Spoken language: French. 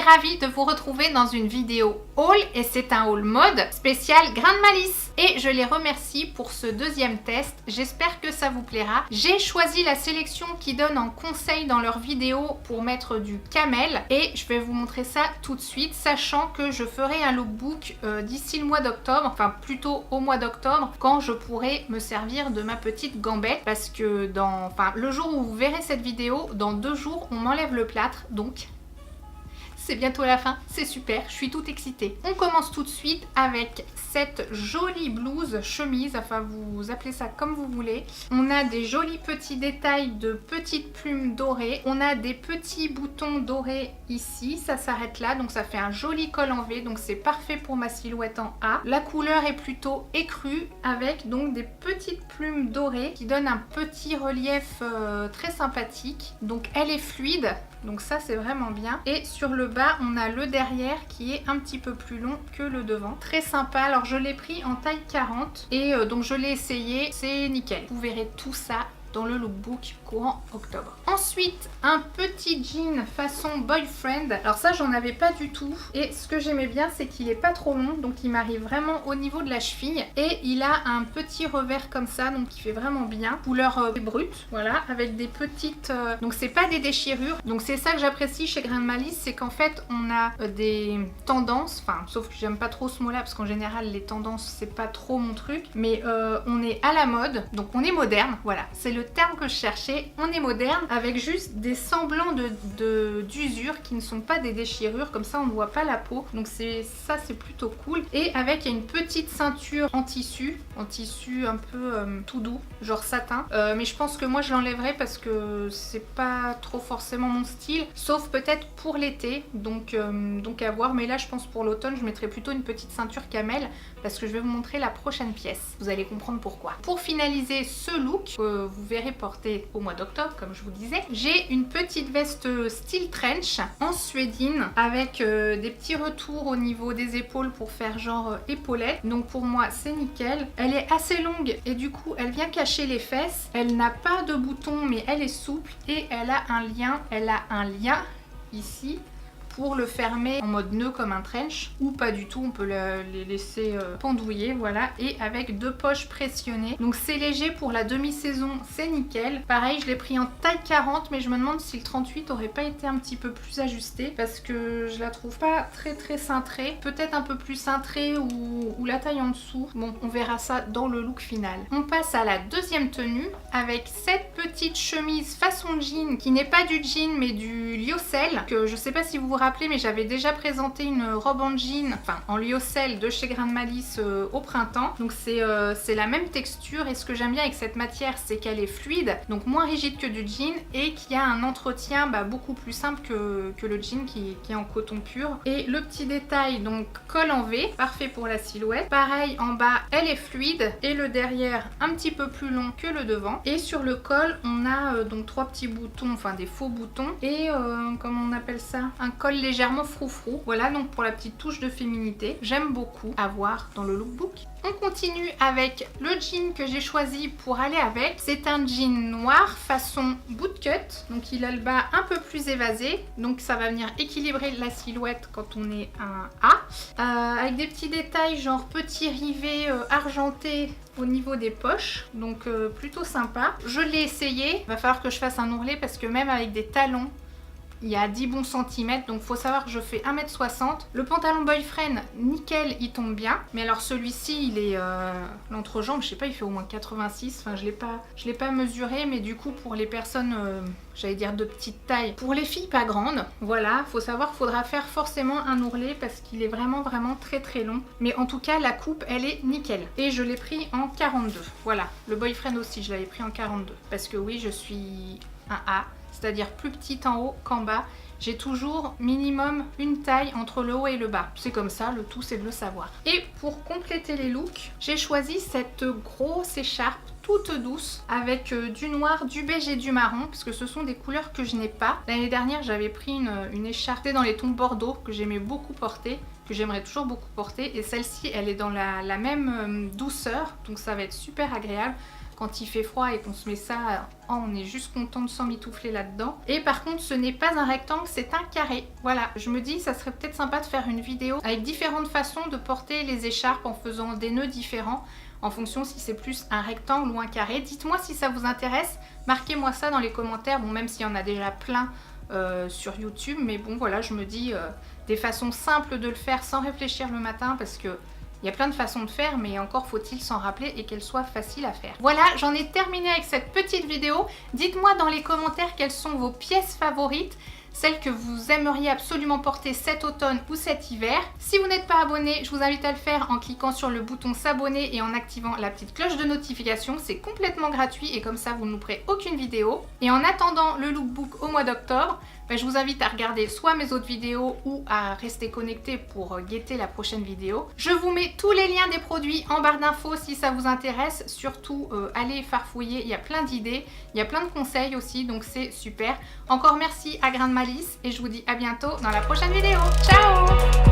ravie de vous retrouver dans une vidéo haul et c'est un haul mode spécial grain de malice. Et je les remercie pour ce deuxième test, j'espère que ça vous plaira. J'ai choisi la sélection qui donne en conseil dans leurs vidéos pour mettre du camel et je vais vous montrer ça tout de suite, sachant que je ferai un lookbook d'ici le mois d'octobre, enfin plutôt au mois d'octobre, quand je pourrai me servir de ma petite gambette, parce que le jour où vous verrez cette vidéo, dans 2 jours, on m'enlève le plâtre, donc c'est bientôt la fin, c'est super, je suis toute excitée. On commence tout de suite avec cette jolie blouse, chemise, enfin vous appelez ça comme vous voulez. On a des jolis petits détails de petites plumes dorées. On a des petits boutons dorés ici, ça s'arrête là, donc ça fait un joli col en V, donc c'est parfait pour ma silhouette en A. La couleur est plutôt écrue avec donc des petites plumes dorées qui donnent un petit relief très sympathique. Donc elle est fluide. Donc ça c'est vraiment bien. Et sur le bas on a le derrière qui est un petit peu plus long que le devant. Très sympa. Alors je l'ai pris en taille 40 et donc je l'ai essayé. C'est nickel. Vous verrez tout ça dans le lookbook courant octobre. Ensuite, un petit jean façon boyfriend. Alors ça, j'en avais pas du tout. Et ce que j'aimais bien, c'est qu'il est pas trop long. Donc il m'arrive vraiment au niveau de la cheville. Et il a un petit revers comme ça. Donc il fait vraiment bien. Couleur brute. Voilà. Avec des petites... Donc c'est pas des déchirures. Donc c'est ça que j'apprécie chez Grain de Malice. C'est qu'en fait, on a des tendances. Enfin, sauf que j'aime pas trop ce mot-là. Parce qu'en général, les tendances, c'est pas trop mon truc. Mais on est à la mode. Donc on est moderne. Voilà. C'est le terme que je cherchais. On est moderne avec juste des semblants d'usure qui ne sont pas des déchirures, comme ça on ne voit pas la peau, donc c'est plutôt cool. Et avec une petite ceinture en tissu un peu tout doux, genre satin, mais je pense que moi je l'enlèverai parce que c'est pas trop forcément mon style, sauf peut-être pour l'été, donc à voir. Mais là je pense pour l'automne je mettrai plutôt une petite ceinture camel parce que je vais vous montrer la prochaine pièce, vous allez comprendre pourquoi. Pour finaliser ce look, vous verrez porter au mois d'octobre comme je vous disais, j'ai une petite veste style trench en suédine avec des petits retours au niveau des épaules pour faire genre épaulette. Donc pour moi c'est nickel. Elle est assez longue et du coup elle vient cacher les fesses. Elle n'a pas de bouton mais elle est souple et elle a un lien ici pour le fermer en mode nœud comme un trench, ou pas du tout, on peut les laisser pendouiller, voilà, et avec 2 poches pressionnées. Donc c'est léger pour la demi-saison, c'est nickel. Pareil, je l'ai pris en taille 40, mais je me demande si le 38 aurait pas été un petit peu plus ajusté, parce que je la trouve pas très cintrée. Peut-être un peu plus cintrée ou la taille en dessous. Bon, on verra ça dans le look final. On passe à la deuxième tenue, avec cette petite chemise façon jean, qui n'est pas du jean, mais du lyocell, que je sais pas si vous vous rappelez, mais j'avais déjà présenté une robe en jean, enfin en lyocell de chez Grain de Malice au printemps. Donc c'est la même texture et ce que j'aime bien avec cette matière, c'est qu'elle est fluide, donc moins rigide que du jean et qui a un entretien beaucoup plus simple que le jean qui est en coton pur. Et le petit détail, donc col en V, parfait pour la silhouette. Pareil en bas, elle est fluide et le derrière un petit peu plus long que le devant. Et sur le col, on a donc 3 petits boutons, enfin des faux boutons et comment on appelle ça, un col légèrement froufrou. Voilà donc pour la petite touche de féminité. J'aime beaucoup à voir dans le lookbook. On continue avec le jean que j'ai choisi pour aller avec. C'est un jean noir façon bootcut. Donc il a le bas un peu plus évasé. Donc ça va venir équilibrer la silhouette quand on est un A. Avec des petits détails genre petits rivets argentés au niveau des poches. Donc plutôt sympa. Je l'ai essayé. Il va falloir que je fasse un ourlet parce que même avec des talons, il y a 10 bons centimètres, donc faut savoir que je fais 1m60. Le pantalon boyfriend, nickel, il tombe bien. Mais alors celui-ci, il est l'entrejambe, je sais pas, il fait au moins 86. Enfin, je l'ai pas mesuré, mais du coup, pour les personnes, j'allais dire de petite taille, pour les filles pas grandes, voilà, faut savoir qu'il faudra faire forcément un ourlet parce qu'il est vraiment très long. Mais en tout cas, la coupe, elle est nickel. Et je l'ai pris en 42. Voilà, le boyfriend aussi, je l'avais pris en 42. Parce que oui, je suis un A. C'est-à-dire plus petite en haut qu'en bas. J'ai toujours minimum une taille entre le haut et le bas. C'est comme ça, le tout c'est de le savoir. Et pour compléter les looks, j'ai choisi cette grosse écharpe toute douce avec du noir, du beige et du marron parce que ce sont des couleurs que je n'ai pas. L'année dernière j'avais pris une écharpe dans les tons bordeaux que j'aimais beaucoup porter que j'aimerais toujours beaucoup porter. Et celle-ci, elle est dans la même douceur, donc ça va être super agréable. Quand il fait froid et qu'on se met ça, on est juste content de s'emmitoufler là-dedans. Et par contre, ce n'est pas un rectangle, c'est un carré. Voilà, je me dis, ça serait peut-être sympa de faire une vidéo avec différentes façons de porter les écharpes en faisant des nœuds différents, en fonction si c'est plus un rectangle ou un carré. Dites-moi si ça vous intéresse, marquez-moi ça dans les commentaires, bon, même s'il y en a déjà plein sur YouTube, mais bon, voilà, je me dis des façons simples de le faire sans réfléchir le matin, parce que il y a plein de façons de faire, mais encore faut-il s'en rappeler et qu'elle soit facile à faire. Voilà, j'en ai terminé avec cette petite vidéo. Dites-moi dans les commentaires quelles sont vos pièces favorites, celles que vous aimeriez absolument porter cet automne ou cet hiver. Si vous n'êtes pas abonné, je vous invite à le faire en cliquant sur le bouton s'abonner et en activant la petite cloche de notification. C'est complètement gratuit et comme ça vous ne louperez aucune vidéo. Et en attendant le lookbook au mois d'octobre, je vous invite à regarder soit mes autres vidéos ou à rester connecté pour guetter la prochaine vidéo. Je vous mets tous les liens des produits en barre d'infos si ça vous intéresse. Surtout, allez farfouiller, il y a plein d'idées, il y a plein de conseils aussi, donc c'est super. Encore merci à Grain de Malice et je vous dis à bientôt dans la prochaine vidéo. Ciao!